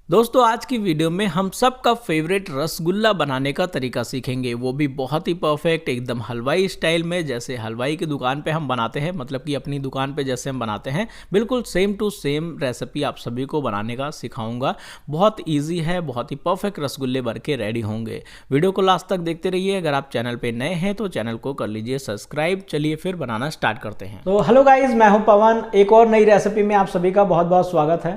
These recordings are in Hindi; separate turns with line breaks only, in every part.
दोस्तों आज की वीडियो में हम सबका फेवरेट रसगुल्ला बनाने का तरीका सीखेंगे, वो भी बहुत ही परफेक्ट एकदम हलवाई स्टाइल में। जैसे हलवाई की दुकान पे हम बनाते हैं, मतलब कि अपनी दुकान पे जैसे हम बनाते हैं, बिल्कुल सेम टू सेम रेसिपी आप सभी को बनाने का सिखाऊंगा। बहुत इजी है, बहुत ही परफेक्ट रसगुल्ले बन के रेडी होंगे। वीडियो को लास्ट तक देखते रहिए। अगर आप चैनल पर नए हैं तो चैनल को कर लीजिए सब्सक्राइब। चलिए फिर बनाना स्टार्ट करते हैं।
तो हेलो गाइस, मैं हूं पवन। एक और नई रेसिपी में आप सभी का बहुत बहुत स्वागत है।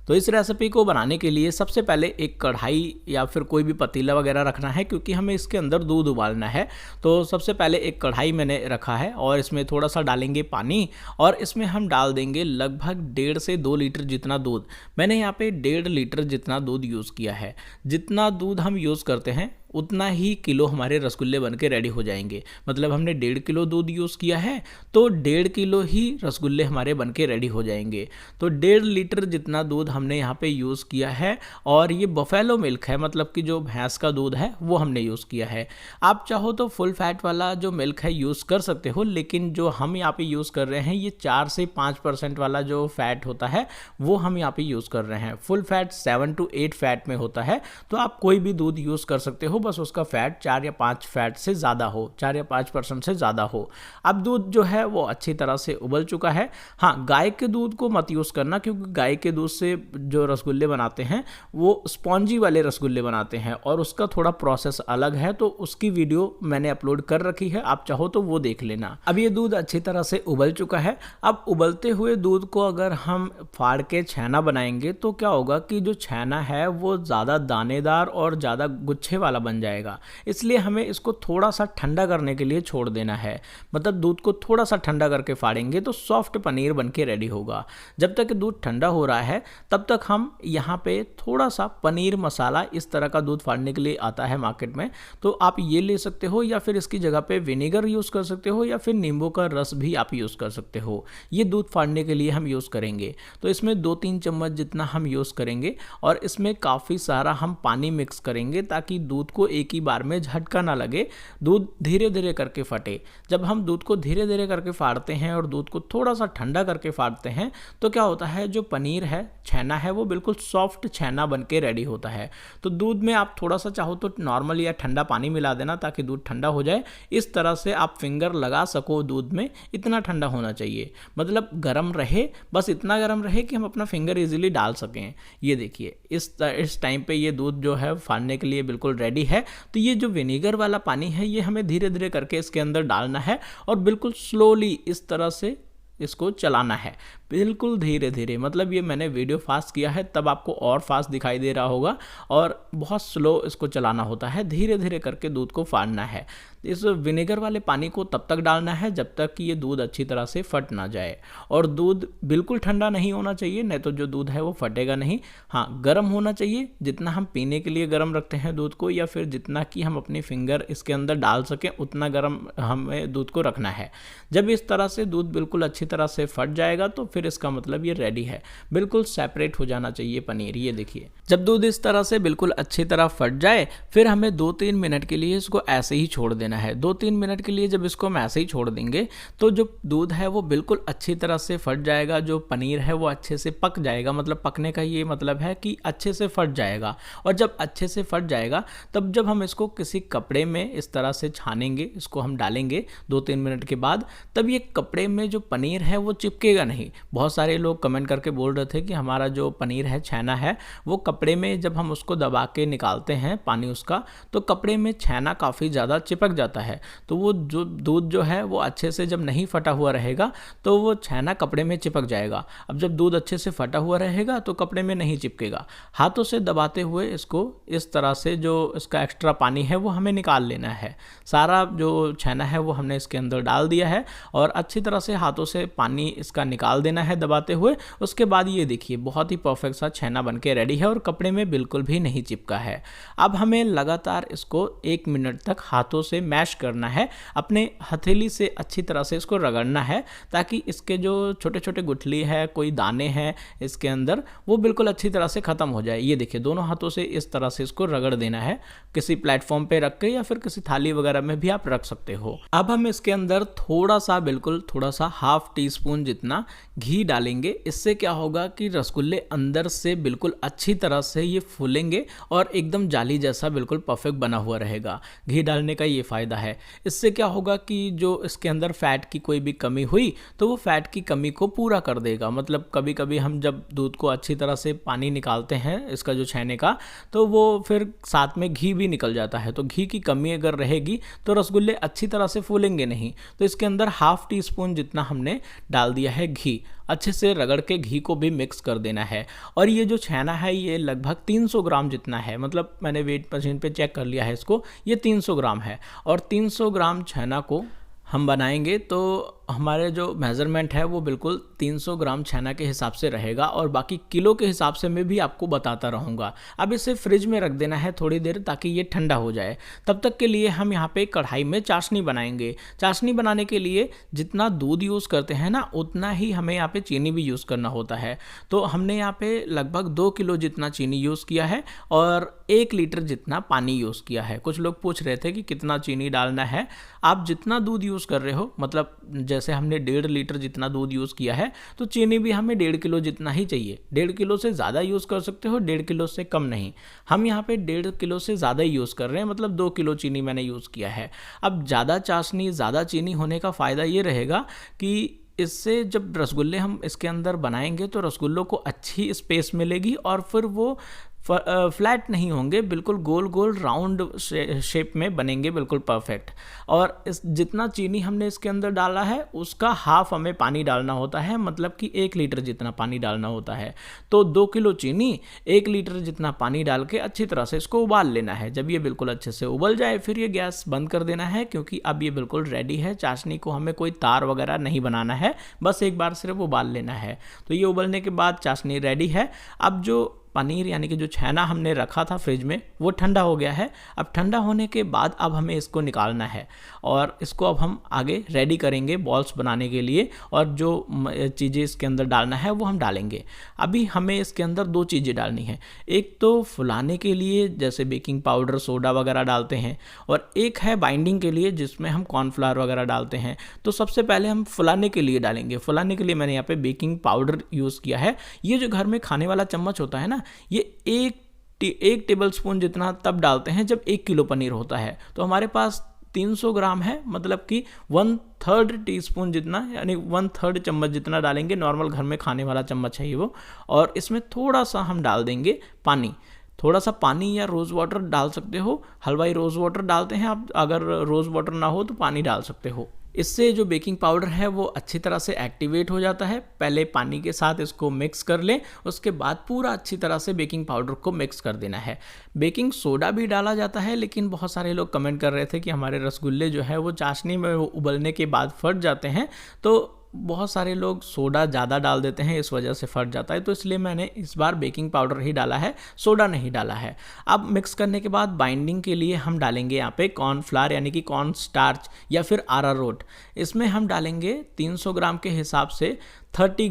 तो इस रेसिपी को बनाने के लिए सबसे पहले एक कढ़ाई या फिर कोई भी पतीला वगैरह रखना है, क्योंकि हमें इसके अंदर दूध उबालना है। तो सबसे पहले एक कढ़ाई मैंने रखा है और इसमें थोड़ा सा डालेंगे पानी और इसमें हम डाल देंगे लगभग 1.5 से 2 लीटर जितना दूध। मैंने यहाँ पे 1.5 लीटर जितना दूध यूज़ किया है। जितना दूध हम यूज़ करते हैं उतना ही किलो हमारे रसगुल्ले बन के रेडी हो जाएंगे। मतलब हमने 1.5 किलो दूध यूज़ किया है तो 1.5 किलो ही रसगुल्ले हमारे बन के रेडी हो जाएंगे। तो 1.5 लीटर जितना दूध हमने यहाँ पे यूज़ किया है और ये बफेलो मिल्क है, मतलब कि जो भैंस का दूध है वो हमने यूज़ किया है। आप चाहो तो फुल फैट वाला जो मिल्क है यूज़ कर सकते हो, लेकिन जो हम यहाँ पे यूज़ कर रहे हैं ये 4 से 5% वाला जो फैट होता है वो हम यहाँ पे यूज़ कर रहे हैं। फुल फैट 7 to 8 फैट में होता है। तो आप कोई भी दूध यूज़ कर सकते हो, बस उसका फैट 4 या 5 फैट से ज़्यादा हो, 4 या 5% से ज़्यादा हो। अब दूध जो है वो अच्छी तरह से उबल चुका है। हाँ, गाय के दूध को मत यूज़ करना, क्योंकि गाय के दूध से जो रसगुल्ले बनाते हैं वो स्पॉन्जी वाले रसगुल्ले बनाते हैं और उसका थोड़ा प्रोसेस अलग है। तो उसकी वीडियो मैंने अपलोड कर रखी है, आप चाहो तो वो देख लेना। अब ये दूध अच्छी तरह से उबल चुका है। अब उबलते हुए दूध को अगर हम फाड़ के छेना बनाएंगे तो क्या होगा कि जो छेना है वो ज़्यादा दानेदार और ज़्यादा गुच्छे वाला बन जाएगा। इसलिए हमें इसको थोड़ा सा ठंडा करने के लिए छोड़ देना है। मतलब दूध को थोड़ा सा ठंडा करके फाड़ेंगे तो सॉफ्ट पनीर बन के रेडी होगा। जब तक दूध ठंडा हो रहा है तब तक हम यहाँ पे थोड़ा सा पनीर मसाला, इस तरह का दूध फाड़ने के लिए आता है मार्केट में, तो आप ये ले सकते हो या फिर इसकी जगह पे विनेगर यूज़ कर सकते हो या फिर नींबू का रस भी आप यूज़ कर सकते हो। ये दूध फाड़ने के लिए हम यूज़ करेंगे। तो इसमें 2-3 चम्मच जितना हम यूज़ करेंगे और इसमें काफ़ी सारा हम पानी मिक्स करेंगे ताकि दूध को एक ही बार में झटका ना लगे, दूध धीरे धीरे करके फटे। जब हम दूध को धीरे धीरे करके फाड़ते हैं और दूध को थोड़ा सा ठंडा करके फाड़ते हैं तो क्या होता है, जो पनीर है, छेना है, वो बिल्कुल सॉफ्ट छेना बन के रेडी होता है। तो दूध में आप थोड़ा सा चाहो तो नॉर्मल या ठंडा पानी मिला देना ताकि दूध ठंडा हो जाए। इस तरह से आप फिंगर लगा सको दूध में, इतना ठंडा होना चाहिए। मतलब गर्म रहे, बस इतना गर्म रहे कि हम अपना फिंगर इजीली डाल सकें। ये देखिए इस टाइम पे ये दूध जो है फाड़ने के लिए बिल्कुल रेडी है। तो ये जो विनेगर वाला पानी है ये हमें धीरे धीरे करके इसके अंदर डालना है और बिल्कुल स्लोली इस तरह से इसको चलाना है, बिल्कुल धीरे धीरे। मतलब ये मैंने वीडियो फास्ट किया है तब आपको और फास्ट दिखाई दे रहा होगा, और बहुत स्लो इसको चलाना होता है, धीरे धीरे करके दूध को फाड़ना है। इस विनेगर वाले पानी को तब तक डालना है जब तक कि ये दूध अच्छी तरह से फट ना जाए। और दूध बिल्कुल ठंडा नहीं होना चाहिए, नहीं तो जो दूध है वो फटेगा नहीं। हाँ, गर्म होना चाहिए, जितना हम पीने के लिए गर्म रखते हैं दूध को, या फिर जितना कि हम अपनी फिंगर इसके अंदर डाल सकें उतना गर्म हमें दूध को रखना है। जब इस तरह से दूध बिल्कुल अच्छी तरह से फट जाएगा तो फिर इसका मतलब ये रेडी है। बिल्कुल सेपरेट हो जाना चाहिए पनीर। ये देखिए, जब दूध इस तरह से बिल्कुल अच्छी तरह फट जाए फिर हमें 2-3 मिनट के लिए इसको ऐसे ही छोड़ देना है। 2-3 मिनट के लिए जब इसको हम ऐसे ही छोड़ देंगे तो जो दूध है वो बिल्कुल अच्छी तरह से फट जाएगा, जो पनीर है वो अच्छे से पक जाएगा। मतलब पकने का ये मतलब है कि अच्छे से फट जाएगा। और जब अच्छे से फट जाएगा तब जब हम इसको किसी कपड़े में इस तरह से छानेंगे, इसको हम डालेंगे 2-3 मिनट के बाद, तब ये कपड़े में जो पनीर है वो चिपकेगा नहीं। बहुत सारे लोग कमेंट करके बोल रहे थे कि हमारा जो पनीर है, छेना है, वो कपड़े में जब हम उसको दबा के निकालते हैं पानी उसका, तो कपड़े में छेना काफ़ी ज़्यादा चिपक जाता है। तो वो जो दूध जो है वो अच्छे से जब नहीं फटा हुआ रहेगा तो वो छेना कपड़े में चिपक जाएगा। अब जब दूध अच्छे से फटा हुआ रहेगा तो कपड़े में नहीं चिपकेगा। हाथों से दबाते हुए इसको इस तरह से जो इसका एक्स्ट्रा पानी है वो हमें निकाल लेना है। सारा जो छेना है वो हमने इसके अंदर डाल दिया है और अच्छी तरह से हाथों से पानी इसका निकाल देना है दबाते हुए। उसके बाद ये देखिए बहुत ही परफेक्ट सा छेना बन के रेडी है और कपड़े में बिल्कुल भी नहीं चिपका है। अब हमें लगातार इसको 1 मिनट तक हाथों से मैश करना है, अपने हथेली से अच्छी तरह से इसको रगड़ना है ताकि इसके जो छोटे छोटे गुठली है, कोई दाने हैं इसके अंदर, वो बिल्कुल अच्छी तरह से ख़त्म हो जाए। ये देखिए दोनों हाथों से इस तरह से इसको रगड़ देना है, किसी प्लेटफॉर्म पे रख के या फिर किसी थाली वगैरह में भी आप रख सकते हो। अब हम इसके अंदर थोड़ा सा, बिल्कुल थोड़ा सा, 1/2 टीस्पून जितना घी घी डालेंगे। इससे क्या होगा कि रसगुल्ले अंदर से बिल्कुल अच्छी तरह से ये फूलेंगे और एकदम जाली जैसा बिल्कुल परफेक्ट बना हुआ रहेगा। घी डालने का ये फ़ायदा है। इससे क्या होगा कि जो इसके अंदर फ़ैट की कोई भी कमी हुई तो वो फ़ैट की कमी को पूरा कर देगा। मतलब कभी कभी हम जब दूध को अच्छी तरह से पानी निकालते हैं इसका जो छेने का, तो वो फिर साथ में घी भी निकल जाता है। तो घी की कमी अगर रहेगी तो रसगुल्ले अच्छी तरह से फूलेंगे नहीं। तो इसके अंदर ½ टीस्पून जितना हमने डाल दिया है घी। अच्छे से रगड़ के घी को भी मिक्स कर देना है। और ये जो छेना है ये लगभग 300 ग्राम जितना है। मतलब मैंने वेट मशीन पे चेक कर लिया है इसको, ये 300 ग्राम है। और 300 ग्राम छेना को हम बनाएंगे तो हमारे जो मेज़रमेंट है वो बिल्कुल 300 ग्राम छेना के हिसाब से रहेगा, और बाकी किलो के हिसाब से मैं भी आपको बताता रहूँगा। अब इसे फ्रिज में रख देना है थोड़ी देर ताकि ये ठंडा हो जाए। तब तक के लिए हम यहाँ पे कढ़ाई में चाशनी बनाएंगे। चाशनी बनाने के लिए जितना दूध यूज़ करते हैं ना उतना ही हमें यहाँ पे चीनी भी यूज़ करना होता है। तो हमने यहाँ पे लगभग 2 किलो जितना चीनी यूज़ किया है और 1 लीटर जितना पानी यूज़ किया है। कुछ लोग पूछ रहे थे कि कितना चीनी डालना है। आप जितना दूध यूज़ कर रहे हो, मतलब जैसे हमने 1.5 लीटर जितना दूध यूज़ किया है तो चीनी भी हमें 1.5 किलो जितना ही चाहिए। 1.5 किलो से ज़्यादा यूज़ कर सकते हो, 1.5 किलो से कम नहीं। हम यहाँ पे 1.5 किलो से ज़्यादा ही यूज़ कर रहे हैं, मतलब 2 किलो चीनी मैंने यूज़ किया है। अब ज़्यादा चाशनी ज़्यादा चीनी होने का फ़ायदा ये रहेगा कि इससे जब रसगुल्ले हम इसके अंदर बनाएंगे तो रसगुल्लों को अच्छी स्पेस मिलेगी और फिर वो फ्लैट नहीं होंगे, बिल्कुल गोल गोल राउंड शेप में बनेंगे, बिल्कुल परफेक्ट। और इस जितना चीनी हमने इसके अंदर डाला है उसका हाफ हमें पानी डालना होता है, मतलब कि 1 लीटर जितना पानी डालना होता है। तो 2 किलो चीनी 1 लीटर जितना पानी डाल के अच्छी तरह से इसको उबाल लेना है। जब ये बिल्कुल अच्छे से उबल जाए फिर ये गैस बंद कर देना है, क्योंकि अब ये बिल्कुल रेडी है। चाशनी को हमें कोई तार वगैरह नहीं बनाना है, बस एक बार सिर्फ उबाल लेना है। तो ये उबलने के बाद चाशनी रेडी है। अब जो पनीर यानी कि जो छेना हमने रखा था फ्रिज में वो ठंडा हो गया है। अब ठंडा होने के बाद अब हमें इसको निकालना है और इसको अब हम आगे रेडी करेंगे बॉल्स बनाने के लिए, और जो चीज़ें इसके अंदर डालना है वो हम डालेंगे। अभी हमें इसके अंदर 2 चीज़ें डालनी है। एक तो फुलाने के लिए जैसे बेकिंग पाउडर सोडा वगैरह डालते हैं, और एक है बाइंडिंग के लिए जिसमें हम कॉर्नफ्लावर वगैरह डालते हैं। तो सबसे पहले हम फुलाने के लिए डालेंगे। फुलाने के लिए मैंने यहाँ पे बेकिंग पाउडर यूज़ किया है। ये जो घर में खाने वाला चम्मच होता है ना, ये एक टेबल स्पून जितना तब डालते हैं जब 1 किलो पनीर होता है। तो हमारे पास 300 ग्राम है, मतलब कि 1/3 टीस्पून जितना यानी 1/3 चम्मच जितना डालेंगे। नॉर्मल घर में खाने वाला चम्मच है ये वो। और इसमें थोड़ा सा हम डाल देंगे पानी। थोड़ा सा पानी या रोज़ वाटर डाल सकते हो। हलवाई रोज़ वाटर डालते हैं आप, अगर रोज़ वाटर ना हो तो पानी डाल सकते हो। इससे जो बेकिंग पाउडर है वो अच्छी तरह से एक्टिवेट हो जाता है। पहले पानी के साथ इसको मिक्स कर लें, उसके बाद पूरा अच्छी तरह से बेकिंग पाउडर को मिक्स कर देना है। बेकिंग सोडा भी डाला जाता है, लेकिन बहुत सारे लोग कमेंट कर रहे थे कि हमारे रसगुल्ले जो है वो चाशनी में उबलने के बाद फट जाते हैं, तो बहुत सारे लोग सोडा ज़्यादा डाल देते हैं, इस वजह से फट जाता है। तो इसलिए मैंने इस बार बेकिंग पाउडर ही डाला है, सोडा नहीं डाला है। अब मिक्स करने के बाद बाइंडिंग के लिए हम डालेंगे यहाँ पे कॉर्नफ्लावर यानी कि कॉर्न स्टार्च या फिर अरारोट। इसमें हम डालेंगे 300 ग्राम के हिसाब से 30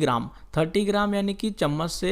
ग्राम यानी कि चम्मच से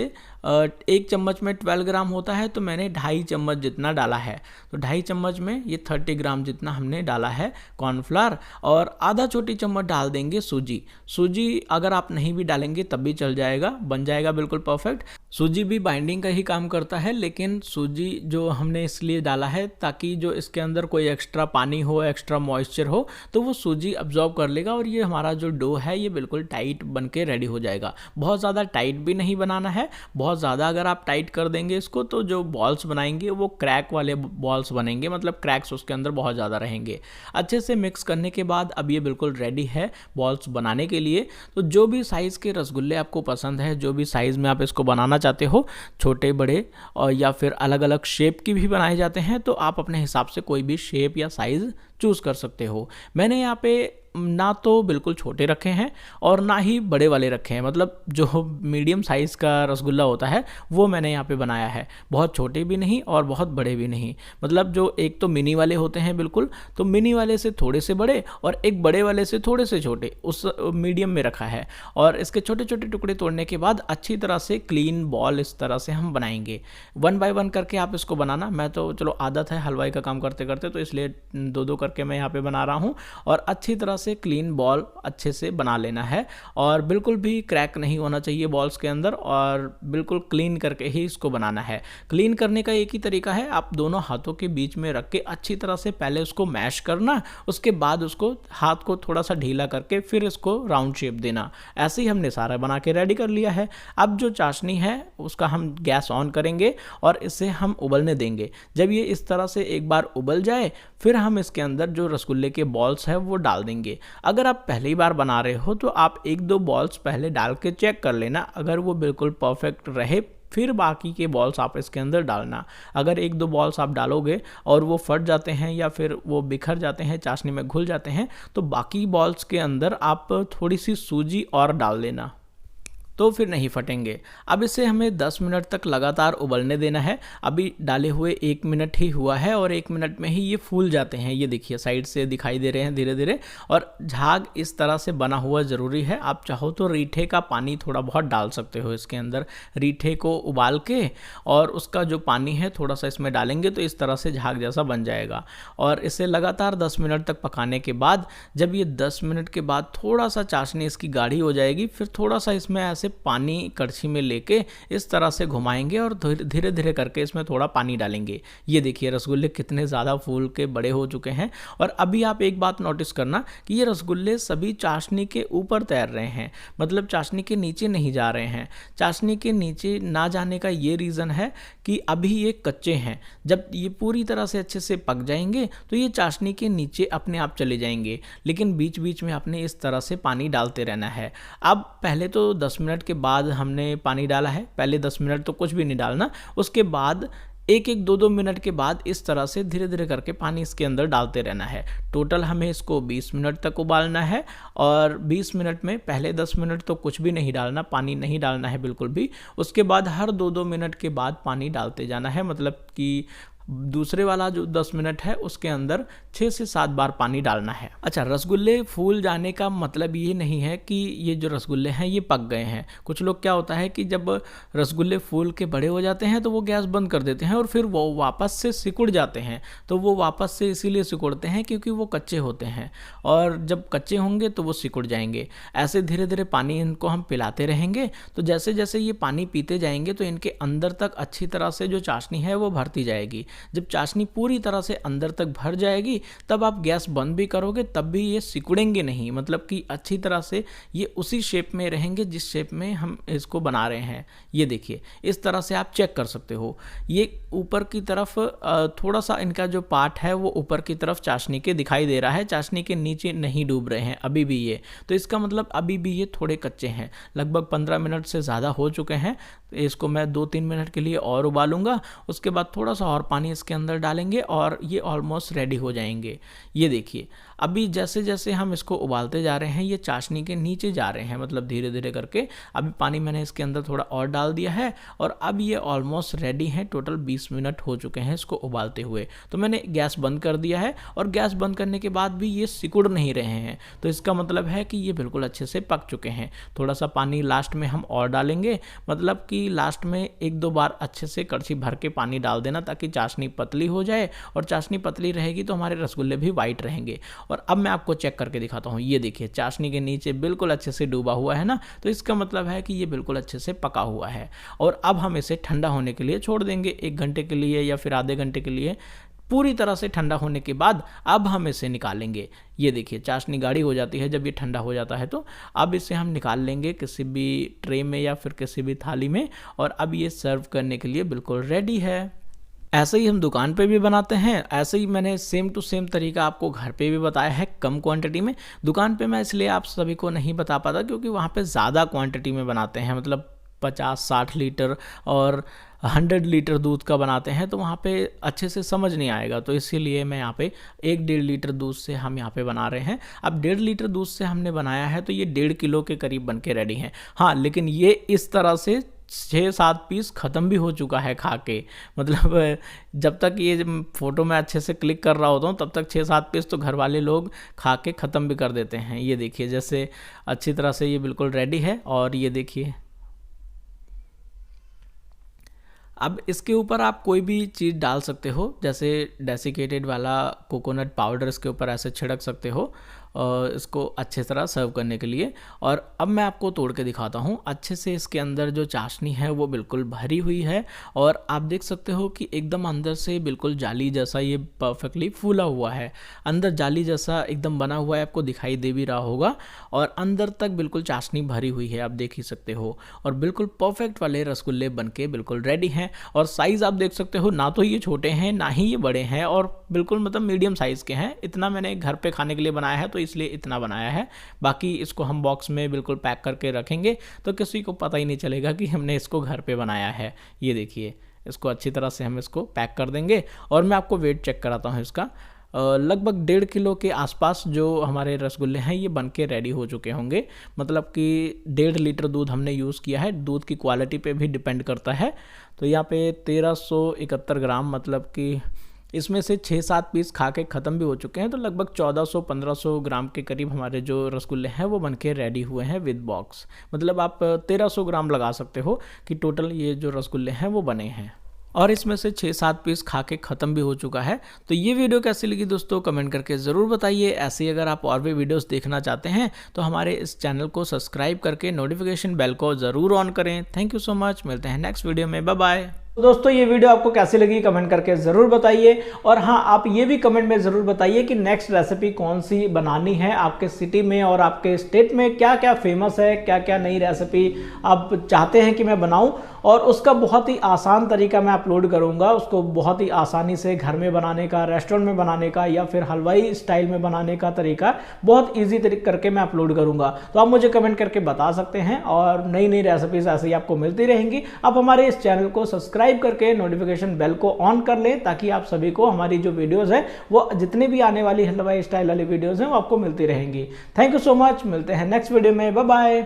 1 चम्मच में 12 ग्राम होता है, तो मैंने 2.5 चम्मच जितना डाला है। तो 2.5 चम्मच में ये 30 ग्राम जितना हमने डाला है कॉर्नफ्लावर, और आधा छोटी चम्मच डाल देंगे सूजी अगर आप नहीं भी डालेंगे तब भी चल जाएगा, बन जाएगा बिल्कुल परफेक्ट। सूजी भी बाइंडिंग का ही काम करता है, लेकिन सूजी जो हमने इसलिए डाला है ताकि जो इसके अंदर कोई एक्स्ट्रा पानी हो, एक्स्ट्रा मॉइस्चर हो, तो वो सूजी अब्जॉर्ब कर लेगा और ये हमारा जो डो है ये बिल्कुल टाइट बन के रेडी हो जाएगा। बहुत ज़्यादा टाइट भी नहीं बनाना है। बहुत ज़्यादा अगर आप टाइट कर देंगे इसको तो जो बॉल्स बनाएंगे वो क्रैक वाले बॉल्स बनेंगे, मतलब क्रैक्स उसके अंदर बहुत ज़्यादा रहेंगे। अच्छे से मिक्स करने के बाद अब ये बिल्कुल रेडी है बॉल्स बनाने के लिए। तो जो भी साइज़ के रसगुल्ले आपको पसंद है, जो भी साइज़ में आप इसको बनाना चाहते हो, छोटे बड़े और या फिर अलग अलग शेप की भी बनाए जाते हैं, तो आप अपने हिसाब से कोई भी शेप या साइज़ चूज़ कर सकते हो। मैंने यहाँ पे ना तो बिल्कुल छोटे रखे हैं और ना ही बड़े वाले रखे हैं, मतलब जो मीडियम साइज़ का रसगुल्ला होता है वो मैंने यहाँ पे बनाया है। बहुत छोटे भी नहीं और बहुत बड़े भी नहीं, मतलब जो एक तो मिनी वाले होते हैं बिल्कुल, तो मिनी वाले से थोड़े से बड़े और एक बड़े वाले से थोड़े से छोटे, उस मीडियम में रखा है। और इसके छोटे छोटे टुकड़े तोड़ने के बाद अच्छी तरह से क्लीन बॉल इस तरह से हम बनाएंगे। 1 बाय 1 करके आप इसको बनाना। मैं तो चलो आदत है हलवाई का काम करते करते, तो इसलिए 2-2 करके मैं यहाँ पे बना रहा हूँ। और अच्छी तरह से क्लीन बॉल अच्छे से बना लेना है और बिल्कुल भी क्रैक नहीं होना चाहिए बॉल्स के अंदर, और बिल्कुल क्लीन करके ही इसको बनाना है। क्लीन करने का एक ही तरीका है, आप दोनों हाथों के बीच में रख के अच्छी तरह से पहले उसको मैश करना, उसके बाद उसको हाथ को थोड़ा सा ढीला करके फिर इसको राउंड शेप देना। ऐसे ही हमने सारा बना के रेडी कर लिया है। अब जो चाशनी है उसका हम गैस ऑन करेंगे और इसे हम उबलने देंगे। जब ये इस तरह से एक बार उबल जाए फिर हम इसके अंदर जो रसगुल्ले के बॉल्स है वो डाल देंगे। अगर आप पहली बार बना रहे हो तो आप 1-2 बॉल्स पहले डाल के चेक कर लेना, अगर वो बिल्कुल परफेक्ट रहे फिर बाकी के बॉल्स आप इसके अंदर डालना। अगर 1-2 बॉल्स आप डालोगे और वो फट जाते हैं या फिर वो बिखर जाते हैं, चाशनी में घुल जाते हैं, तो बाकी बॉल्स के अंदर आप थोड़ी सी सूजी और डाल देना, तो फिर नहीं फटेंगे। अब इसे हमें 10 मिनट तक लगातार उबलने देना है। अभी डाले हुए 1 मिनट ही हुआ है और 1 मिनट में ही ये फूल जाते हैं। ये देखिए साइड से दिखाई दे रहे हैं धीरे धीरे, और झाग इस तरह से बना हुआ ज़रूरी है। आप चाहो तो रीठे का पानी थोड़ा बहुत डाल सकते हो इसके अंदर, रीठे को उबाल के और उसका जो पानी है थोड़ा सा इसमें डालेंगे तो इस तरह से झाग जैसा बन जाएगा। और इसे लगातार 10 मिनट तक पकाने के बाद जब ये 10 मिनट के बाद थोड़ा सा चाशनी इसकी गाढ़ी हो जाएगी, फिर थोड़ा सा इसमें ऐसे पानी कड़छी में लेके इस तरह से घुमाएंगे और धीरे धीरे करके इसमें थोड़ा पानी डालेंगे। ये देखिए रसगुल्ले कितने ज़्यादा फूल के बड़े हो चुके हैं। और अभी आप एक बात नोटिस करना कि ये रसगुल्ले सभी चाशनी के ऊपर तैर रहे हैं, मतलब चाशनी के नीचे नहीं जा रहे हैं। चाशनी के नीचे ना जाने का ये रीज़न है कि अभी ये कच्चे हैं। जब ये पूरी तरह से अच्छे से पक जाएंगे तो ये चाशनी के नीचे अपने आप चले जाएंगे, लेकिन बीच बीच में आपने इस तरह से पानी डालते रहना है। अब पहले तो 10 मिनट के बाद हमने पानी डाला है, पहले 10 मिनट तो कुछ भी नहीं डालना, उसके बाद 1-1, 2-2 मिनट के बाद इस तरह से धीरे धीरे करके पानी इसके अंदर डालते रहना है। टोटल हमें इसको 20 मिनट तक उबालना है और 20 मिनट में पहले 10 मिनट तो कुछ भी नहीं डालना, पानी नहीं डालना है बिल्कुल भी। उसके बाद हर 2-2 मिनट के बाद पानी डालते जाना है, मतलब कि दूसरे वाला जो 10 मिनट है उसके अंदर 6 से 7 बार पानी डालना है। अच्छा, रसगुल्ले फूल जाने का मतलब ये नहीं है कि ये जो रसगुल्ले हैं ये पक गए हैं। कुछ लोग क्या होता है कि जब रसगुल्ले फूल के बड़े हो जाते हैं तो वो गैस बंद कर देते हैं और फिर वो वापस से सिकुड़ जाते हैं। तो वो वापस से इसीलिए सिकुड़ते हैं क्योंकि वो कच्चे होते हैं, और जब कच्चे होंगे तो वो सिकुड़ जाएंगे। ऐसे धीरे धीरे पानी इनको हम पिलाते रहेंगे, तो जैसे जैसे ये पानी पीते जाएंगे तो इनके अंदर तक अच्छी तरह से जो चाशनी है वो भरती जाएगी। जब चाशनी पूरी तरह से अंदर तक भर जाएगी तब आप गैस बंद भी करोगे तब भी ये सिकुड़ेंगे नहीं, मतलब कि अच्छी तरह से ये उसी शेप में रहेंगे जिस शेप में हम इसको बना रहे हैं। ये देखिए इस तरह से आप चेक कर सकते हो। ये ऊपर की तरफ थोड़ा सा इनका जो पार्ट है वो ऊपर की तरफ चाशनी के दिखाई दे रहा है, चाशनी के नीचे नहीं डूब रहे हैं अभी भी ये, तो इसका मतलब अभी भी ये थोड़े कच्चे हैं। लगभग 15 मिनट से ज़्यादा हो चुके हैं। इसको मैं 2-3 मिनट के लिए और उबालूंगा, उसके बाद थोड़ा सा और पानी इसके अंदर डालेंगे और ये ऑलमोस्ट रेडी हो जाएंगे। ये देखिए अभी जैसे जैसे हम इसको उबालते जा रहे हैं ये चाशनी के नीचे जा रहे हैं, मतलब धीरे धीरे करके। अभी पानी मैंने इसके अंदर थोड़ा और डाल दिया है और अब ये ऑलमोस्ट रेडी हैं। टोटल 20 मिनट हो चुके हैं इसको उबालते हुए। तो मैंने गैस बंद कर दिया है और गैस बंद करने के बाद भी ये सिकुड़ नहीं रहे हैं, तो इसका मतलब है कि ये बिल्कुल अच्छे से पक चुके हैं। थोड़ा सा पानी लास्ट में हम और डालेंगे, मतलब कि लास्ट में 1-2 बार अच्छे से कड़छी भर के पानी डाल देना ताकि चाशनी पतली हो जाए, और चाशनी पतली रहेगी तो हमारे रसगुल्ले भी वाइट रहेंगे। और अब मैं आपको चेक करके दिखाता हूँ। ये देखिए चाशनी के नीचे बिल्कुल अच्छे से डूबा हुआ है ना, तो इसका मतलब है कि ये बिल्कुल अच्छे से पका हुआ है। और अब हम इसे ठंडा होने के लिए छोड़ देंगे 1 घंटे के लिए या फिर आधे घंटे के लिए। पूरी तरह से ठंडा होने के बाद अब हम इसे निकालेंगे। ये देखिए चाशनी गाढ़ी हो जाती है जब ये ठंडा हो जाता है, तो अब इसे हम निकाल लेंगे किसी भी ट्रे में या फिर किसी भी थाली में, और अब ये सर्व करने के लिए बिल्कुल रेडी है। ऐसे ही हम दुकान पे भी बनाते हैं, ऐसे ही मैंने सेम टू सेम तरीका आपको घर पे भी बताया है कम क्वांटिटी में। दुकान पे मैं इसलिए आप सभी को नहीं बता पाता क्योंकि वहाँ पे ज़्यादा क्वांटिटी में बनाते हैं, मतलब 50-60 लीटर और 100 लीटर दूध का बनाते हैं, तो वहाँ पे अच्छे से समझ नहीं आएगा। तो इसीलिए मैं यहाँ पे 1-1.5 लीटर दूध से हम यहाँ पे बना रहे हैं। अब 1.5 लीटर दूध से हमने बनाया है तो ये 1.5 किलो के करीब बन के रेडी हैं। हाँ, लेकिन ये इस तरह से 6-7 पीस ख़त्म भी हो चुका है खा के, मतलब जब तक ये फ़ोटो मैं अच्छे से क्लिक कर रहा होता हूँ तब तक 6-7 पीस तो घर वाले लोग खा के ख़त्म भी कर देते हैं। ये देखिए जैसे अच्छी तरह से ये बिल्कुल रेडी है। और ये देखिए अब इसके ऊपर आप कोई भी चीज़ डाल सकते हो, जैसे डेसिकेटेड वाला कोकोनट पाउडर इसके ऊपर ऐसे छिड़क सकते हो। इसको अच्छे तरह सर्व करने के लिए। और अब मैं आपको तोड़ के दिखाता हूँ। अच्छे से इसके अंदर जो चाशनी है वो बिल्कुल भरी हुई है और आप देख सकते हो कि एकदम अंदर से बिल्कुल जाली जैसा ये परफेक्टली फूला हुआ है। अंदर जाली जैसा एकदम बना हुआ है, आपको दिखाई दे भी रहा होगा। और अंदर तक बिल्कुल चाशनी भरी हुई है, आप देख ही सकते हो। और बिल्कुल परफेक्ट वाले रसगुल्ले बनके बिल्कुल रेडी हैं। और साइज़ आप देख सकते हो, ना तो ये छोटे हैं ना ही ये बड़े हैं, और बिल्कुल मतलब मीडियम साइज़ के हैं। इतना मैंने घर पे खाने के लिए बनाया है तो इसलिए इतना बनाया है। बाकी इसको हम बॉक्स में बिल्कुल पैक करके रखेंगे तो किसी को पता ही नहीं चलेगा कि हमने इसको घर पे बनाया है। ये देखिए, इसको अच्छी तरह से हम इसको पैक कर देंगे। और मैं आपको वेट चेक कराता हूँ इसका। लगभग 1.5 किलो के आसपास जो हमारे रसगुल्ले हैं ये बन के रेडी हो चुके होंगे। मतलब कि 1.5 लीटर दूध हमने यूज़ किया है। दूध की क्वालिटी पे भी डिपेंड करता है। तो यहाँ पे 1371 ग्राम, मतलब कि इसमें से 6-7 पीस खा के ख़त्म भी हो चुके हैं। तो लगभग 1400-1500 ग्राम के करीब हमारे जो रसगुल्ले हैं वो बनके रेडी हुए हैं विद बॉक्स। मतलब आप 1300 ग्राम लगा सकते हो कि टोटल ये जो रसगुल्ले हैं वो बने हैं। और इसमें से 6-7 पीस खा के ख़त्म भी हो चुका है। तो ये वीडियो कैसी लगी दोस्तों, कमेंट करके ज़रूर बताइए। ऐसे ही अगर आप और भी वीडियोस देखना चाहते हैं तो हमारे इस चैनल को सब्सक्राइब करके नोटिफिकेशन बेल को ज़रूर ऑन करें। थैंक यू सो मच, मिलते हैं नेक्स्ट वीडियो में, बाय बाय।
तो दोस्तों ये वीडियो आपको कैसी लगी कमेंट करके ज़रूर बताइए। और हाँ, आप ये भी कमेंट में ज़रूर बताइए कि नेक्स्ट रेसिपी कौन सी बनानी है आपके सिटी में और आपके स्टेट में। क्या क्या फेमस है, क्या क्या नई रेसिपी आप चाहते हैं कि मैं बनाऊं, और उसका बहुत ही आसान तरीका मैं अपलोड करूंगा। उसको बहुत ही आसानी से घर में बनाने का, रेस्टोरेंट में बनाने का या फिर हलवाई स्टाइल में बनाने का तरीका बहुत ईजी तरीके करके मैं अपलोड करूंगा। तो आप मुझे कमेंट करके बता सकते हैं और नई नई रेसिपीज़ ऐसे ही आपको मिलती रहेंगी। आप हमारे इस चैनल को सब्सक्राइब करके नोटिफिकेशन बेल को ऑन कर लें ताकि आप सभी को हमारी जो वीडियोस है वो जितने भी आने वाली हलवाई स्टाइल वाली वीडियोस हैं वो आपको मिलती रहेंगी। थैंक यू सो मच, मिलते हैं नेक्स्ट वीडियो में, बाय बाय।